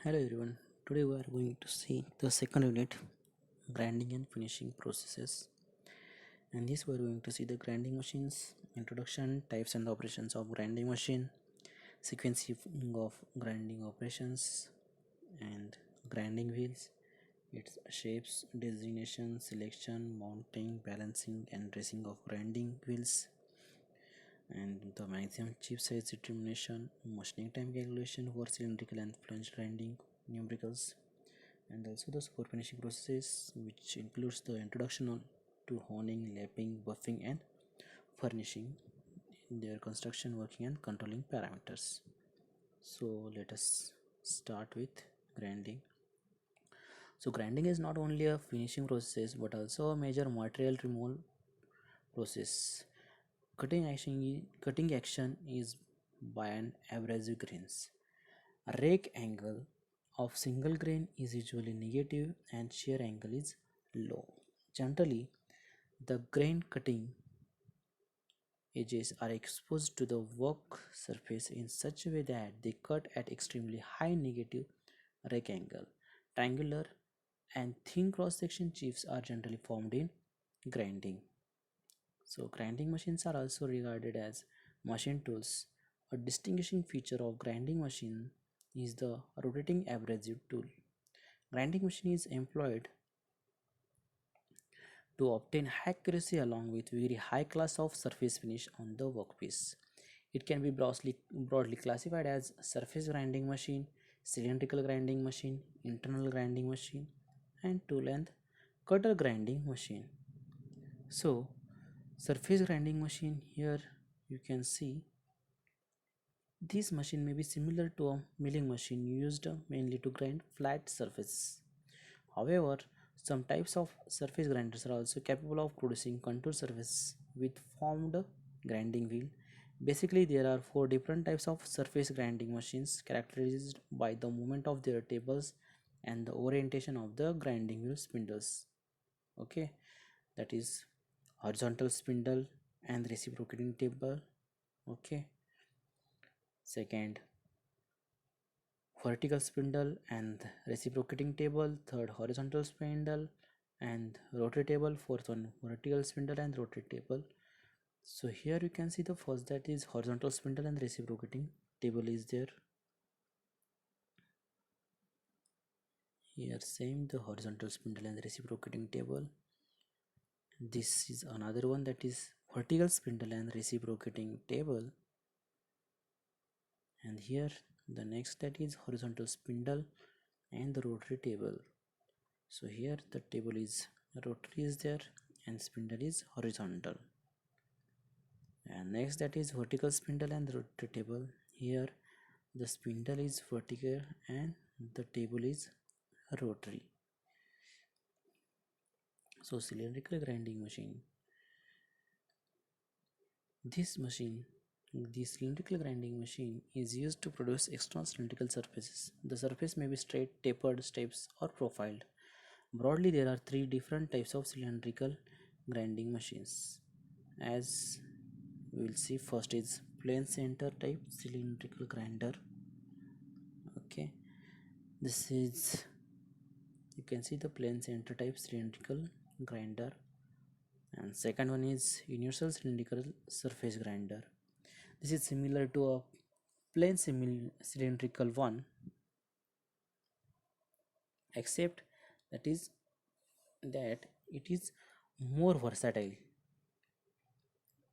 Hello everyone. Today we are going to see the second unit, grinding and finishing processes. And this we are going to see the grinding machines, introduction, types and operations of grinding machine, sequencing of grinding operations, and grinding wheels, its shapes, designation, selection, mounting, balancing, and dressing of grinding wheels, and the maximum chip size determination, machining time calculation for cylindrical and flange grinding numericals, and also the superfinishing processes, which includes the introduction to honing, lapping, buffing, and furnishing, their construction, working, and controlling parameters. So let us start with grinding. So grinding is not only a finishing process but also a major material removal process. Cutting action is by an abrasive grains. Rake angle of single grain is usually negative and shear angle is low. Generally, the grain cutting edges are exposed to the work surface in such a way that they cut at extremely high negative rake angle. Triangular and thin cross-section chips are generally formed in grinding. So grinding machines are also regarded as machine tools. A distinguishing feature of grinding machine is the rotating abrasive tool. Grinding machine is employed to obtain high accuracy along with very high class of surface finish on the workpiece. It can be broadly classified as surface grinding machine, cylindrical grinding machine, internal grinding machine, and two-length cutter grinding machine. So, surface grinding machine, here you can see this machine may be similar to a milling machine used mainly to grind flat surfaces. However, some types of surface grinders are also capable of producing contour surface with formed grinding wheel. Basically, there are four different types of surface grinding machines characterized by the movement of their tables and the orientation of the grinding wheel spindles. Okay, that is horizontal spindle and reciprocating table. Okay, second vertical spindle and reciprocating table, third horizontal spindle and rotary table, fourth one vertical spindle and rotary table. So here you can see the first, that is horizontal spindle and reciprocating table is there. Here same, the horizontal spindle and reciprocating table. This is another one, that is vertical spindle and reciprocating table. And here the next, that is horizontal spindle and the rotary table. So here the table is rotary is there and spindle is horizontal. And next, that is vertical spindle and rotary table. Here the spindle is vertical and the table is rotary. So cylindrical grinding machine. This machine, the cylindrical grinding machine, is used to produce external cylindrical surfaces. The surface may be straight, tapered, steps, or profiled. Broadly, there are three different types of cylindrical grinding machines. As we will see, first is plain center type cylindrical grinder. Okay, this is, you can see the plain center type cylindrical grinder, and second one is universal cylindrical surface grinder. This is similar to a plain cylindrical one, except that is that it is more versatile.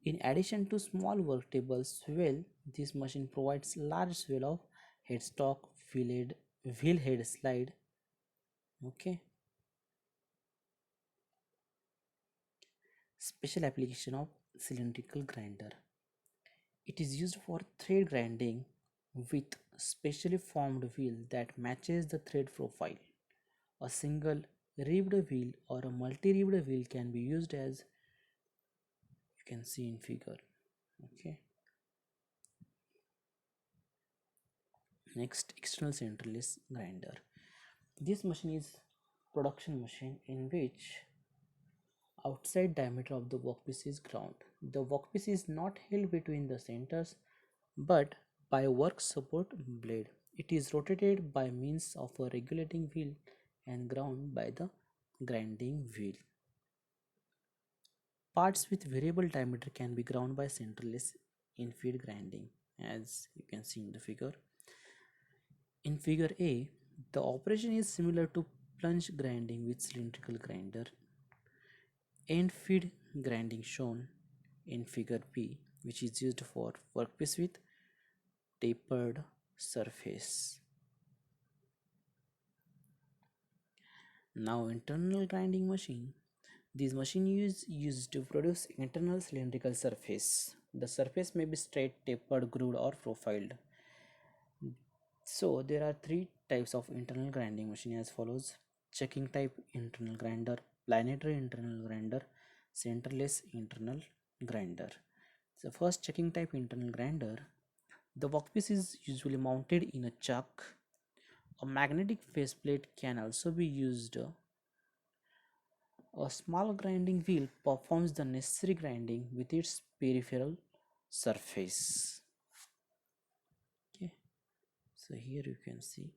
In addition to small worktable swell, this machine provides large swell of headstock, wheel head slide. Okay, special application of cylindrical grinder. It is used for thread grinding with specially formed wheel that matches the thread profile. A single ribbed wheel or a multi-ribbed wheel can be used, as you can see in figure. Okay. Next, external centerless grinder. This machine is production machine in which outside diameter of the workpiece is ground. The workpiece is not held between the centers but by work support blade. It is rotated by means of a regulating wheel and ground by the grinding wheel. Parts with variable diameter can be ground by centerless in-feed grinding, as you can see in the figure. In figure A, the operation is similar to plunge grinding with cylindrical grinder. End-feed grinding shown in figure B, which is used for workpiece with tapered surface. Now internal grinding machine. This machine is used to produce internal cylindrical surface. The surface may be straight, tapered, grooved or profiled. So there are three types of internal grinding machine as follows: checking type internal grinder, planetary internal grinder, centerless internal grinder. So first, checking type internal grinder. The workpiece is usually mounted in a chuck. A magnetic faceplate can also be used. A small grinding wheel performs the necessary grinding with its peripheral surface. Okay, so here you can see.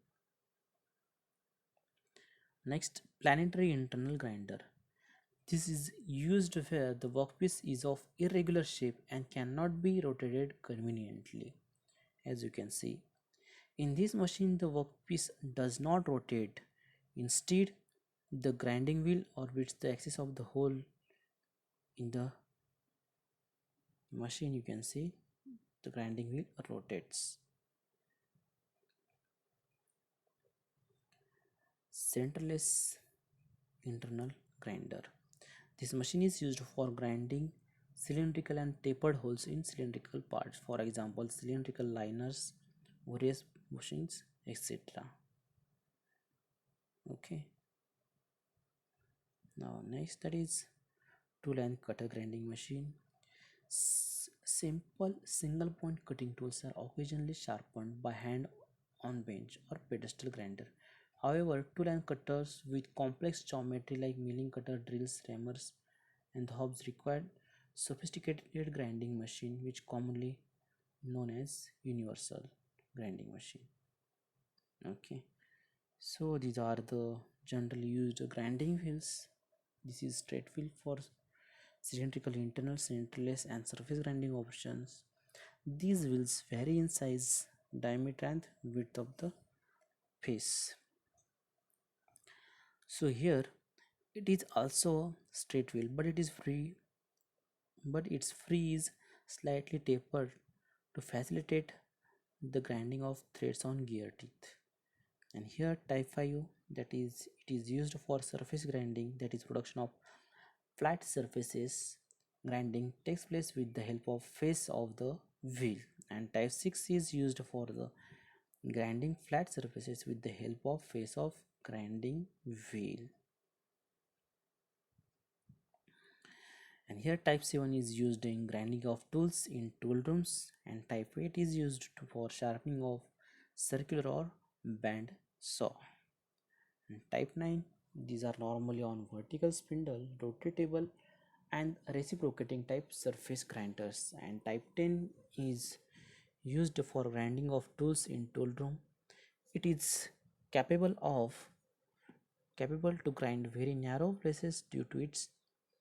Next, planetary internal grinder. This is used where the workpiece is of irregular shape and cannot be rotated conveniently. As you can see, in this machine the workpiece does not rotate. Instead, the grinding wheel orbits the axis of the hole in the machine. You can see the grinding wheel rotates. Centerless internal grinder. This machine is used for grinding cylindrical and tapered holes in cylindrical parts, for example cylindrical liners, various bushings, etc. Okay, now next, that is tool and cutter grinding machine. Simple single point cutting tools are occasionally sharpened by hand on bench or pedestal grinder. However, tool and cutters with complex geometry like milling cutter, drills, rammers, and the hobs require sophisticated grinding machine, which commonly known as universal grinding machine. Okay, so these are the generally used grinding wheels. This is straight wheel for cylindrical internal, centerless, and surface grinding options. These wheels vary in size, diameter, and width of the face. So here it is also straight wheel, but its free is slightly tapered to facilitate the grinding of threads on gear teeth. And here type 5, that is, it is used for surface grinding, that is production of flat surfaces. Grinding takes place with the help of face of the wheel. And type 6 is used for the grinding flat surfaces with the help of face of grinding wheel. And here type 7 is used in grinding of tools in tool rooms, and type 8 is used for sharpening of circular or band saw. And type 9, these are normally on vertical spindle, rotatable and reciprocating type surface grinders. And type 10 is used for grinding of tools in tool room. It is capable of capable to grind very narrow places due to its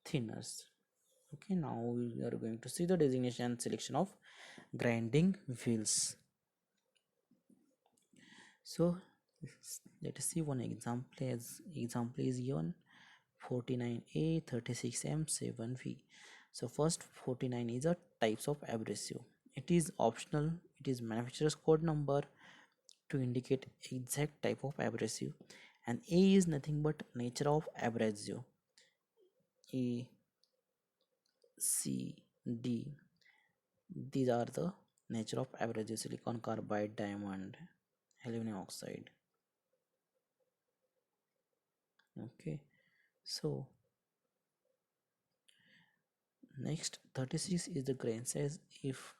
thinners. Okay, now we are going to see the designation and selection of grinding wheels. So let us see one example. As example is given 49A 36M 7V. So first, 49 is a types of abrasive. It is optional. It is manufacturer's code number to indicate exact type of abrasive, and A is nothing but nature of abrasive. A, C, D, these are the nature of abrasive: silicon carbide, diamond, aluminum oxide. Okay, so next, 36 is the grain size. If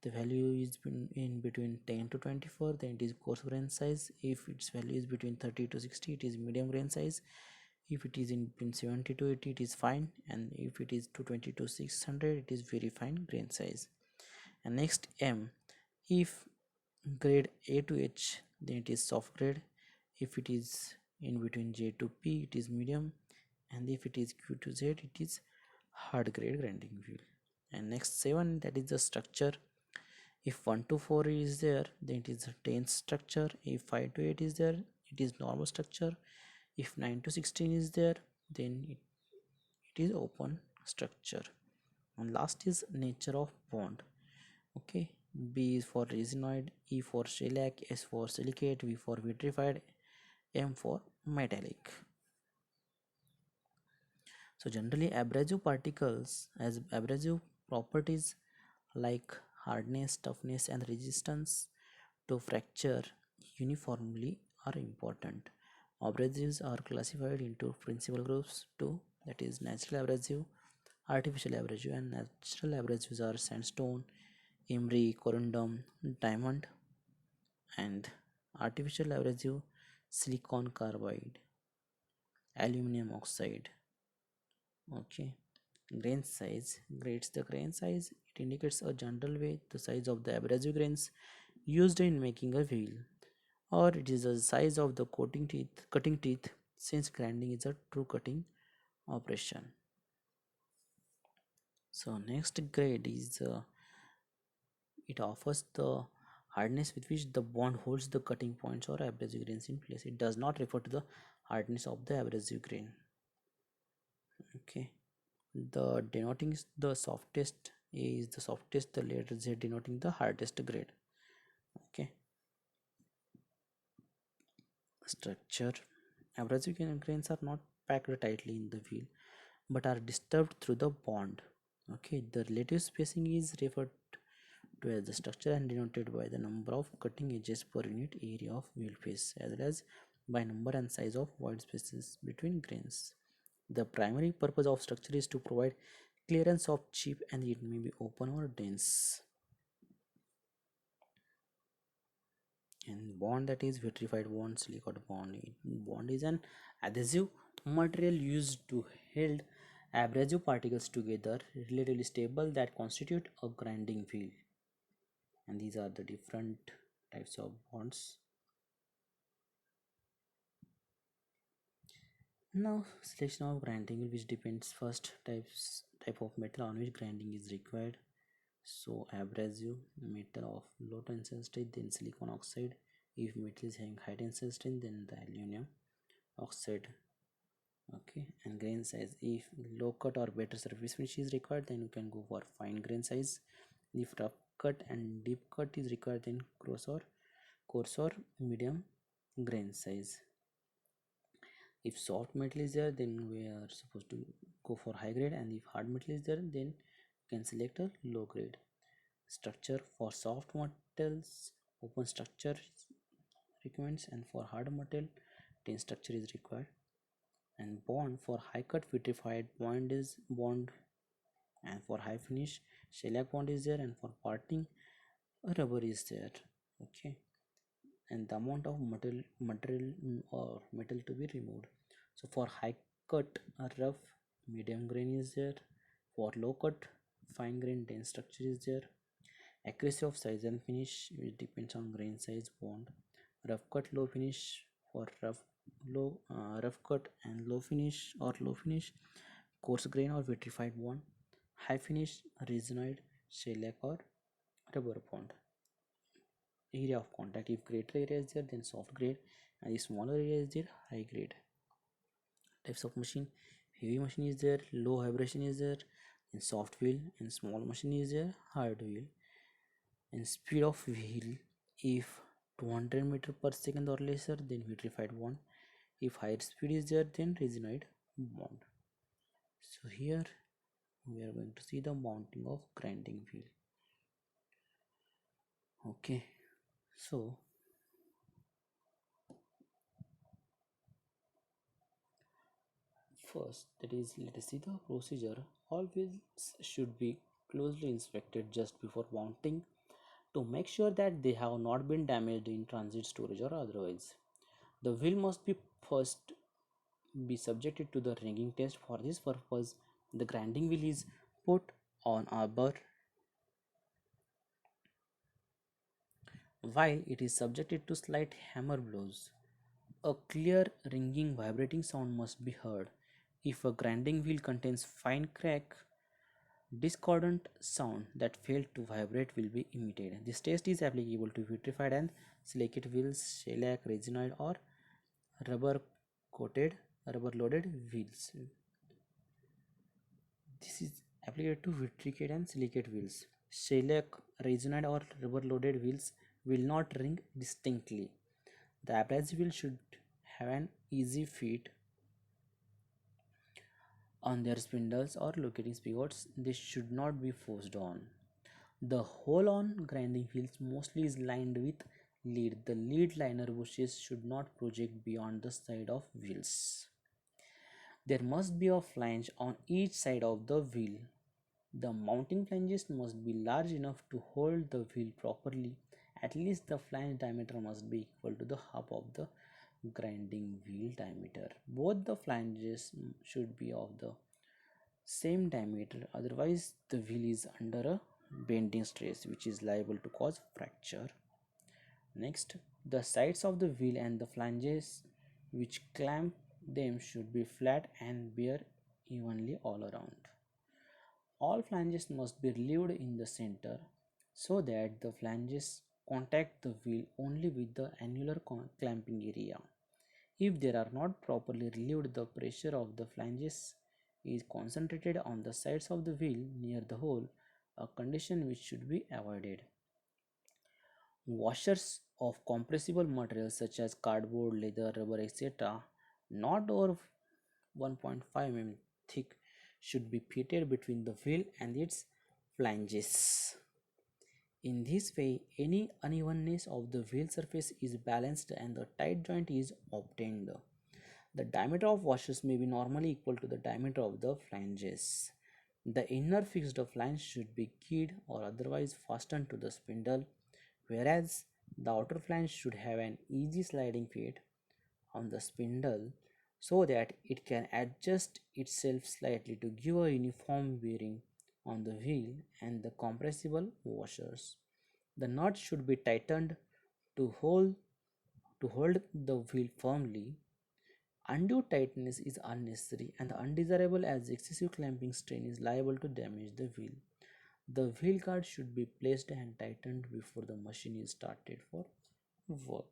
the value is in between 10 to 24, then it is coarse grain size. If its value is between 30 to 60, it is medium grain size. If it is in between 70 to 80, it is fine. And if it is 220 to 600, it is very fine grain size. And next, M, if grade A to H, then it is soft grade. If it is in between J to P, it is medium, and if it is Q to Z, it is hard grade grinding wheel. And next 7, that is the structure. If 1 to 4 is there, then it is a dense structure. If 5 to 8 is there, it is normal structure. If 9 to 16 is there, then it is open structure. And last is nature of bond. Okay, B is for resinoid, E for shellac, S for silicate, V for vitrified, M for metallic. So generally abrasive particles as abrasive properties like hardness, toughness and resistance to fracture uniformly are important. Abrasives are classified into principal groups too, that is natural abrasive, artificial abrasive, and natural abrasives are sandstone, emery, corundum, diamond, and artificial abrasive silicon carbide, aluminum oxide. Okay, grain size grades the grain size. It indicates a general way the size of the abrasive grains used in making a wheel, or it is the size of the cutting teeth, since grinding is a true cutting operation. So next grade is it offers the hardness with which the bond holds the cutting points or abrasive grains in place. It does not refer to the hardness of the abrasive grain. Okay, the denoting the softest A is the softest, the letter Z denoting the hardest grade. Okay, structure. Abrasive grains are not packed tightly in the wheel but are disturbed through the bond. Okay, the relative spacing is referred to as the structure and denoted by the number of cutting edges per unit area of wheel face, as well as by number and size of void spaces between grains. The primary purpose of structure is to provide clearance of chip, and it may be open or dense. And bond, that is vitrified bond, silicate bond. Bond is an adhesive material used to hold abrasive particles together, relatively stable, that constitute a grinding wheel. And these are the different types of bonds. Now selection of grinding wheel, which depends first type of metal on which grinding is required. So abrasive metal of low tensile strength, then silicon oxide. If metal is having high tensile strength, then the aluminum oxide. Okay, and grain size, if low cut or better surface finish is required, then you can go for fine grain size. If rough cut and deep cut is required, then coarse or medium grain size. If soft metal is there, then we are supposed to go for high grade, and if hard metal is there, then you can select a low grade. Structure for soft metals, open structure recommends, and for hard metal, tin structure is required. And bond, for high cut vitrified bond is bond, and for high finish shellac bond is there, and for parting rubber is there. Okay, and the amount of material or metal to be removed. So for high cut rough medium grain is there. For low cut fine grain dense structure is there. Accuracy of size and finish, which depends on grain size bond. Rough cut low finish, for rough cut and low finish or low finish coarse grain or vitrified bond. High finish resinoid, shellac or rubber bond. Area of contact, if greater area is there, then soft grade, and if smaller area is there, high grade. Types of machine, heavy machine is there, low vibration is there, and soft wheel, and small machine is there, hard wheel. And speed of wheel, if 200 meter per second or lesser, then vitrified bond. If higher speed is there, then resinoid bond. So here we are going to see the mounting of grinding wheel. Okay, so first, that is, let us see the procedure. All wheels should be closely inspected just before mounting to make sure that they have not been damaged in transit, storage or otherwise. The wheel must be first be subjected to the ringing test. For this purpose, the grinding wheel is put on a while it is subjected to slight hammer blows. A clear, ringing, vibrating sound must be heard. If a grinding wheel contains fine crack, discordant sound that fail to vibrate will be emitted. This test is applicable to vitrified and silicate wheels, shellac, resinoid, or rubber coated, rubber loaded wheels. This is applicable to vitrified and silicate wheels. Shellac, resinoid, or rubber loaded wheels will not ring distinctly. The abrasive wheel should have an easy fit on their spindles or locating spigots. They should not be forced on. The hole on grinding wheels mostly is lined with lead. The lead liner bushes should not project beyond the side of wheels. There must be a flange on each side of the wheel. The mounting flanges must be large enough to hold the wheel properly. At least the flange diameter must be equal to the half of the grinding wheel diameter. Both the flanges should be of the same diameter, otherwise the wheel is under a bending stress which is liable to cause fracture. Next, the sides of the wheel and the flanges which clamp them should be flat and bear evenly all around. All flanges must be relieved in the center so that the flanges contact the wheel only with the annular clamping area. If they are not properly relieved, the pressure of the flanges is concentrated on the sides of the wheel near the hole, a condition which should be avoided. Washers of compressible materials such as cardboard, leather, rubber, etc., not over 1.5 mm thick, should be fitted between the wheel and its flanges. In this way, any unevenness of the wheel surface is balanced and the tight joint is obtained. The diameter of washers may be normally equal to the diameter of the flanges. The inner fixed flange should be keyed or otherwise fastened to the spindle, whereas the outer flange should have an easy sliding fit on the spindle so that it can adjust itself slightly to give a uniform bearing on the wheel and the compressible washers. The nut should be tightened to hold the wheel firmly. Undue tightness is unnecessary and undesirable as excessive clamping strain is liable to damage the wheel. The wheel guard should be placed and tightened before the machine is started for work.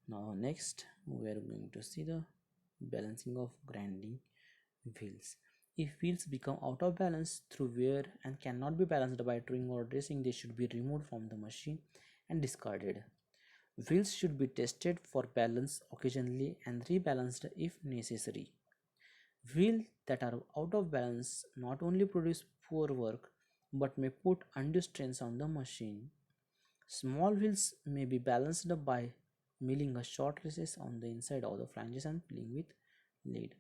Now next we are going to see the balancing of grinding wheels. If wheels become out of balance through wear and cannot be balanced by turning or dressing, they should be removed from the machine and discarded. Wheels should be tested for balance occasionally and rebalanced if necessary. Wheels that are out of balance not only produce poor work but may put undue strains on the machine. Small wheels may be balanced by milling a short recess on the inside of the flanges and filling with lead.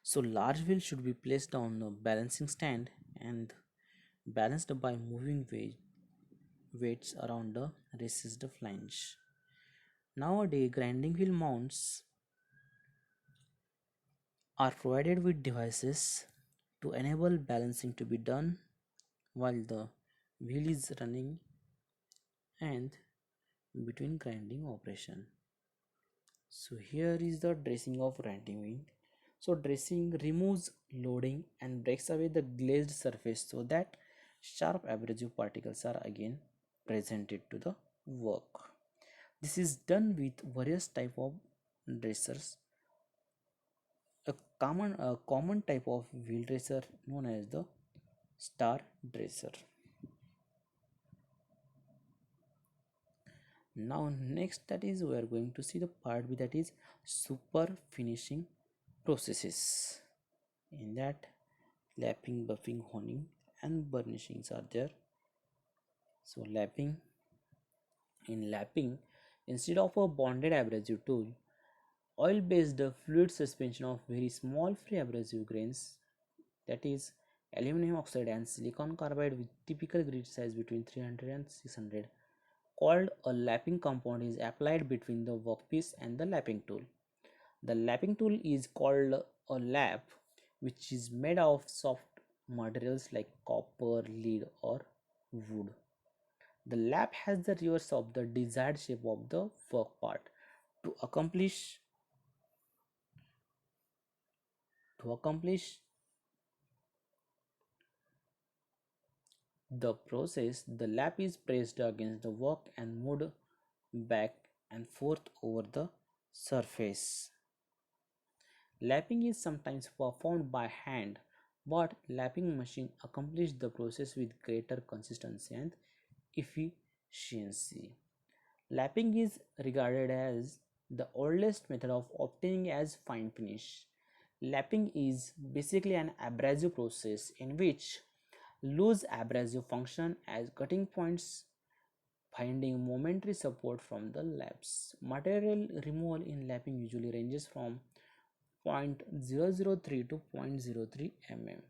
So large wheels should be placed on a balancing stand and balanced by moving weights around the recessed flange. Nowadays, grinding wheel mounts are provided with devices to enable balancing to be done while the wheel is running and between grinding operation. So here is the dressing of grinding wheel. So dressing removes loading and breaks away the glazed surface so that sharp abrasive particles are again presented to the work. This is done with various type of dressers. A common type of wheel dresser known as the star dresser. Now next, that is we are going to see the part B, that is super finishing processes. In that, lapping, buffing, honing and burnishings are there. So in lapping, instead of a bonded abrasive tool, oil based fluid suspension of very small free abrasive grains, that is aluminum oxide and silicon carbide with typical grit size between 300 and 600, called a lapping compound, is applied between the workpiece and the lapping tool. The lapping tool is called a lap, which is made of soft materials like copper, lead or wood. The lap has the reverse of the desired shape of the work part. To accomplish the process, the lap is pressed against the work and moved back and forth over the surface. Lapping is sometimes performed by hand, but lapping machine accomplish the process with greater consistency and efficiency. Lapping is regarded as the oldest method of obtaining as fine finish. Lapping is basically an abrasive process in which loose abrasive function as cutting points, finding momentary support from the laps. Material removal in lapping usually ranges from 0.003 to 0.03 mm,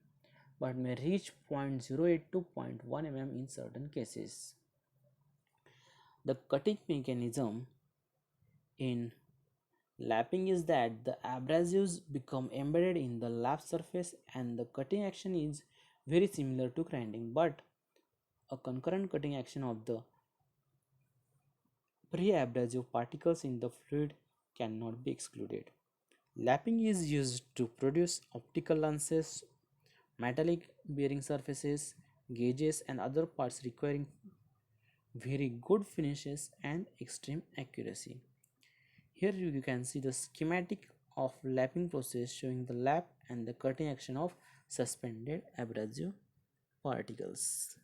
but may reach 0.08 to 0.1 mm in certain cases. The cutting mechanism in lapping is that the abrasives become embedded in the lap surface and the cutting action is very similar to grinding, but a concurrent cutting action of the pre-abrasive particles in the fluid cannot be excluded. Lapping is used to produce optical lenses, metallic bearing surfaces, gauges and other parts requiring very good finishes and extreme accuracy. Here you can see the schematic of lapping process showing the lap and the cutting action of suspended abrasive particles.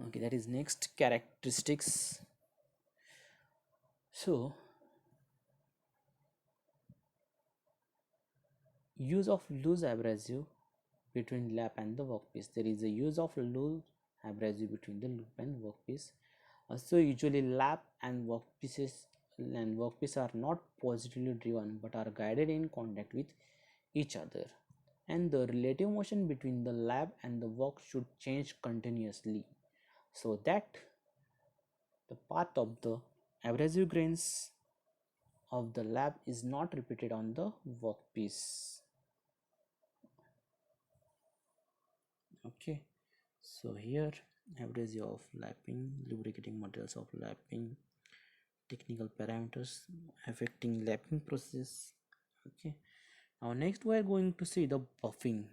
Okay, that is next characteristics. So use of loose abrasive between lap and the workpiece. There is a use of loose abrasive between the loop and workpiece. So usually lap and workpiece are not positively driven but are guided in contact with each other, and the relative motion between the lap and the work should change continuously so that the path of the abrasive grains of the lap is not repeated on the workpiece. Okay, so here abrasive of lapping, lubricating materials of lapping, technical parameters affecting lapping process. Okay, now next we are going to see the buffing.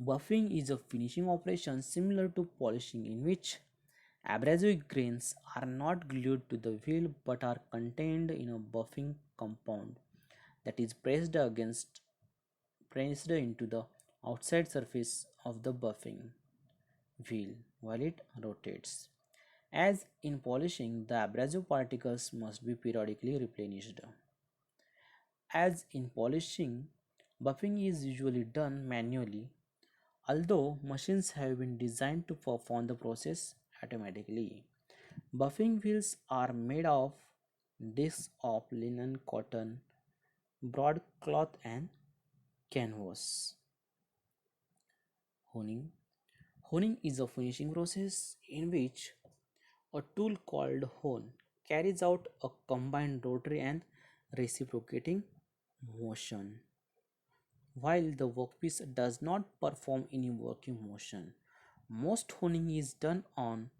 Buffing is a finishing operation similar to polishing in which abrasive grains are not glued to the wheel but are contained in a buffing compound that is pressed into the outside surface of the buffing wheel while it rotates. As in polishing, the abrasive particles must be periodically replenished. As in polishing, buffing is usually done manually, although machines have been designed to perform the process automatically. Buffing wheels are made of discs of linen, cotton, broadcloth, and canvas. Honing. Honing is a finishing process in which a tool called hone carries out a combined rotary and reciprocating motion. While the workpiece does not perform any working motion, most honing is done on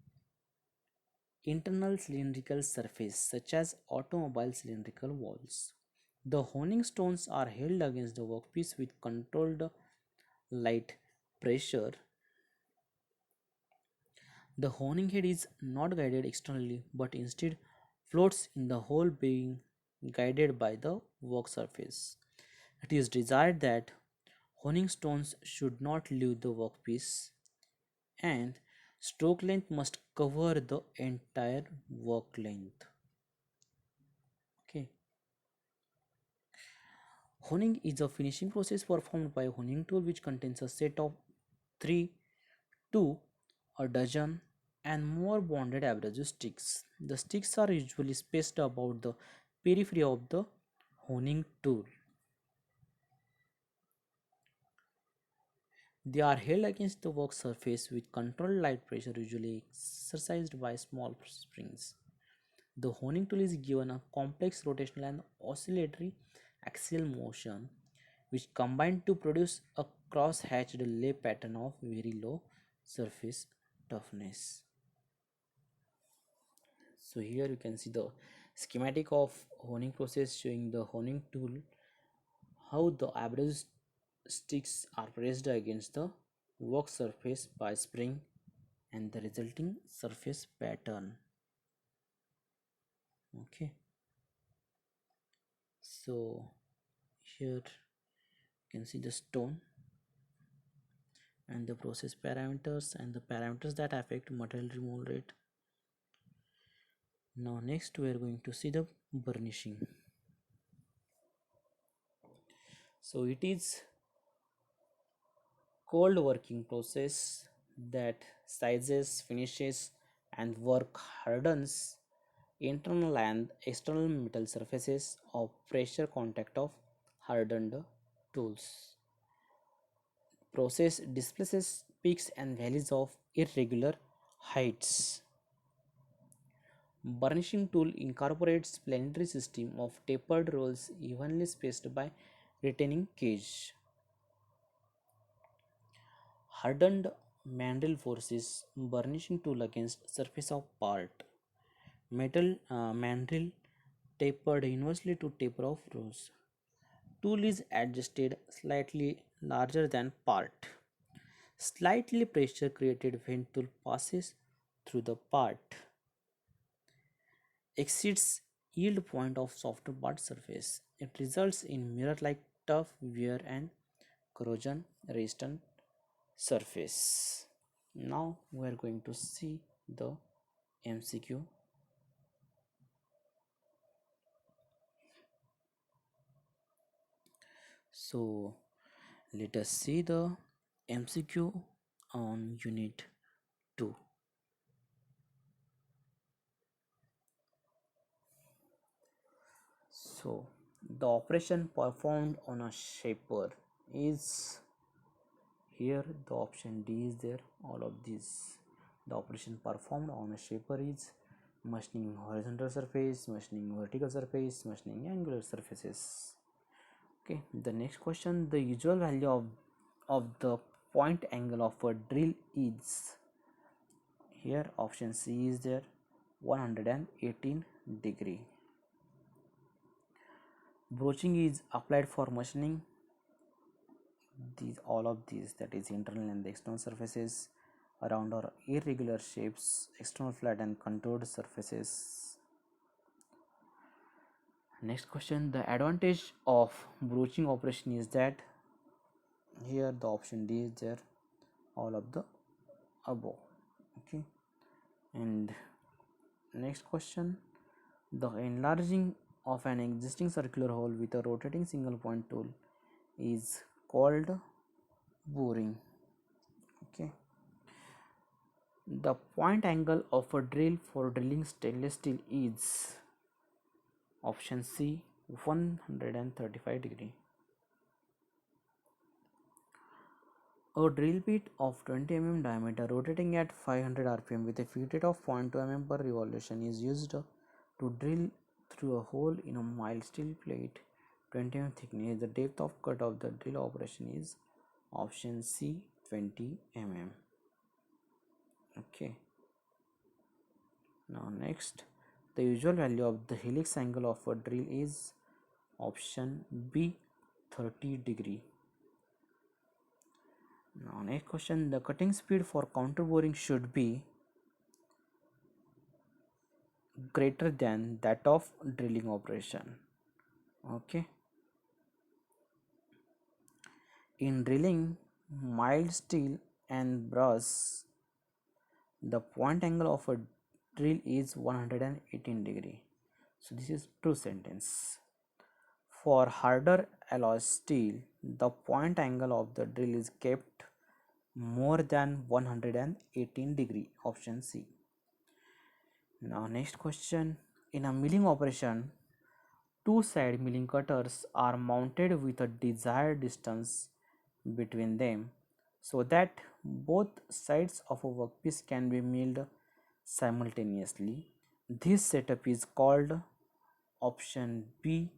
internal cylindrical surface such as automobile cylindrical walls. The honing stones are held against the workpiece with controlled light pressure. The honing head is not guided externally but instead floats in the hole being guided by the work surface. It is desired that honing stones should not leave the workpiece and stroke length must cover the entire work length. Okay. Honing is a finishing process performed by a honing tool which contains a set of 3 to a dozen and more bonded abrasive sticks. The sticks are usually spaced about the periphery of the honing tool. They are held against the work surface with controlled light pressure usually exercised by small springs. The honing tool is given a complex rotational and oscillatory axial motion which combine to produce a cross-hatched lay pattern of very low surface toughness. So here you can see the schematic of honing process showing the honing tool, how the abrasive sticks are pressed against the work surface by spring and the resulting surface pattern. Okay, so here you can see the stone and the process parameters and the parameters that affect material removal rate. Now next we are going to see the burnishing. So it is cold working process that sizes, finishes and work hardens internal and external metal surfaces of pressure contact of hardened tools. Process displaces peaks and valleys of irregular heights. Burnishing tool incorporates planetary system of tapered rolls evenly spaced by retaining cage. Hardened mandrel forces burnishing tool against surface of part. Metal mandrel tapered inversely to taper of rolls. Tool is adjusted slightly larger than part. Slightly pressure created when tool passes through the part exceeds yield point of softer part surface. It results in mirror-like tough wear and corrosion resistant surface. Now we are going to see the MCQ. So let us see the MCQ on unit 2. So the operation performed on a shaper is, here the option D is there, all of these. The operation performed on a shaper is machining horizontal surface, machining vertical surface, machining angular surfaces. Okay, the next question, the usual value of the point angle of a drill is, here option C is there, 118 degree. Broaching is applied for machining these, all of these, that is internal and the external surfaces around or irregular shapes, external flat and contoured surfaces. Next question, the advantage of broaching operation is that, here the option D is there, all of the above. Okay, and next question, the enlarging of an existing circular hole with a rotating single point tool is called boring. Okay, the point angle of a drill for drilling stainless steel is option C, 135 degree. A drill bit of 20 mm diameter rotating at 500 rpm with a feed rate of 0.2 mm per revolution is used to drill through a hole in a mild steel plate 20 mm thickness. The depth of cut of the drill operation is option C, 20 mm. Okay, now next, the usual value of the helix angle of a drill is option B, 30 degree. Now next question, the cutting speed for counter boring should be greater than that of drilling operation. Okay, in drilling mild steel and brass, the point angle of a drill is 118 degree. So this is true sentence. For harder alloy steel, the point angle of the drill is kept more than 118 degree, option C. Now next question, in a milling operation, two side milling cutters are mounted with a desired distance between them so that both sides of a workpiece can be milled simultaneously. This setup is called option B,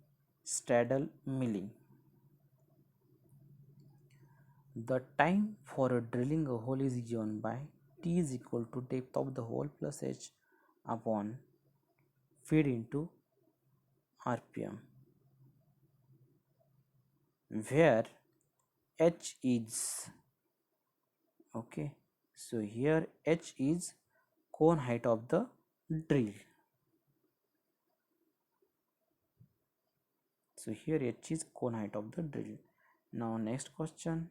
straddle milling. The time for drilling a hole is given by T is equal to depth of the hole plus H upon feed into RPM, where H is, okay, so here H is cone height of the drill. So here H is cone height of the drill. Now next question.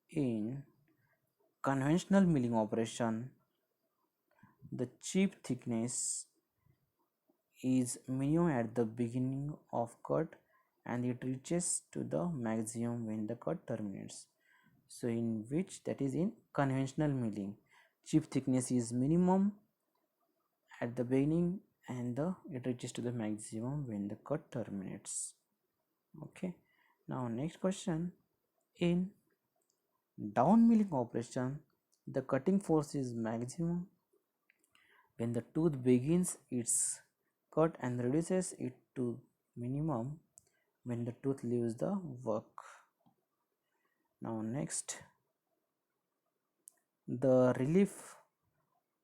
In conventional milling operation, the chip thickness is minimum at the beginning of cut and it reaches to the maximum when the cut terminates. So in which, that is in conventional milling, chip thickness is minimum at the beginning and it reaches to the maximum when the cut terminates. Okay, now next question. In down milling operation, the cutting force is maximum when the tooth begins its cut and reduces it to minimum when the tooth leaves the work. Now next, the relief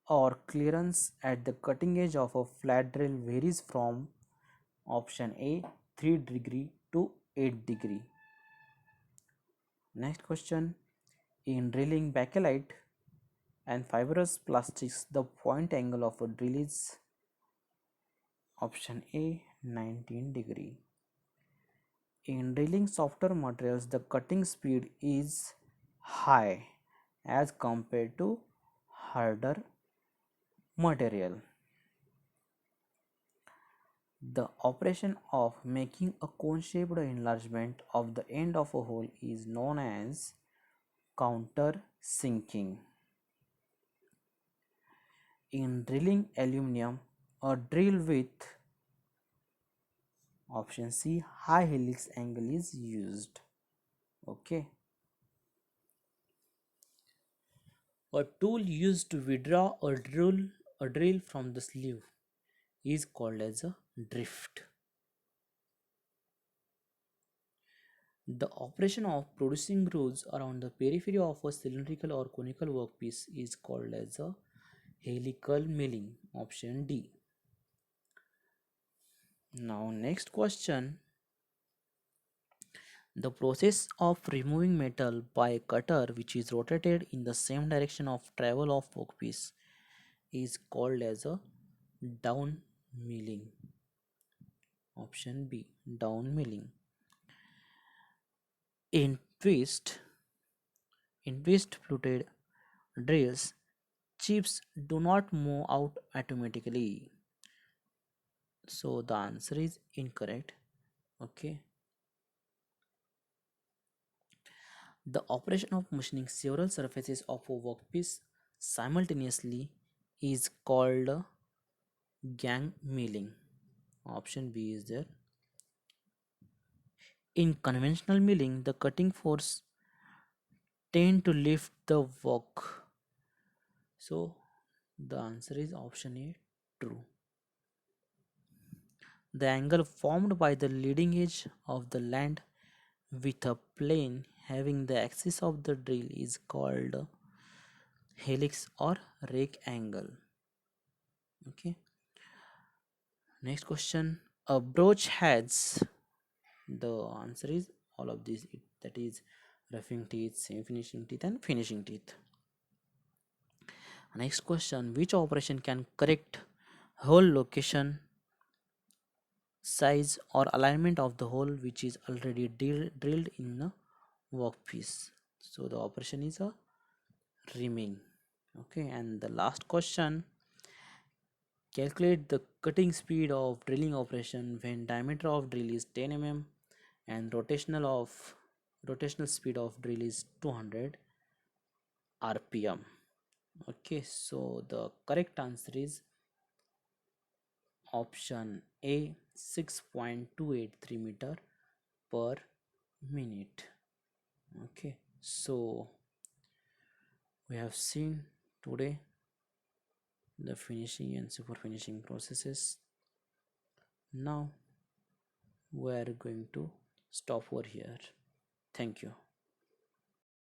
or clearance at the cutting edge of a flat drill varies from option A 3 degree to 8 degree. Next question, in drilling bakelite and fibrous plastics, the point angle of a drill is option A 19 degree. In drilling softer materials, the cutting speed is high as compared to harder material. The operation of making a cone-shaped enlargement of the end of a hole is known as countersinking. In drilling aluminum, a drill with option C high helix angle is used. Okay. A tool used to withdraw a drill from the sleeve is called as a drift. The operation of producing grooves around the periphery of a cylindrical or conical workpiece is called as a helical milling, option D. Now next question. The process of removing metal by a cutter which is rotated in the same direction of travel of workpiece is called as a down milling, option B, down milling. In twist fluted drills, chips do not move out automatically. So the answer is incorrect. Okay. The operation of machining several surfaces of a workpiece simultaneously is called gang milling. Option B is there. In conventional milling, the cutting force tend to lift the work. So the answer is option A, true. The angle formed by the leading edge of the land with a plane having the axis of the drill is called helix or rake angle. Okay. Next question. A broach has, the answer is all of these, that is roughing teeth, semi-finishing teeth and finishing teeth. Next question. Which operation can correct hole location, size or alignment of the hole which is already drilled in the workpiece? So the operation is a rimming. Okay, and the last question, calculate the cutting speed of drilling operation when diameter of drill is 10 mm and rotational speed of drill is 200 rpm. Okay, so the correct answer is option A 6.283 meter per minute. Okay, so we have seen today the finishing and super finishing processes. Now we are going to stop over here. Thank you.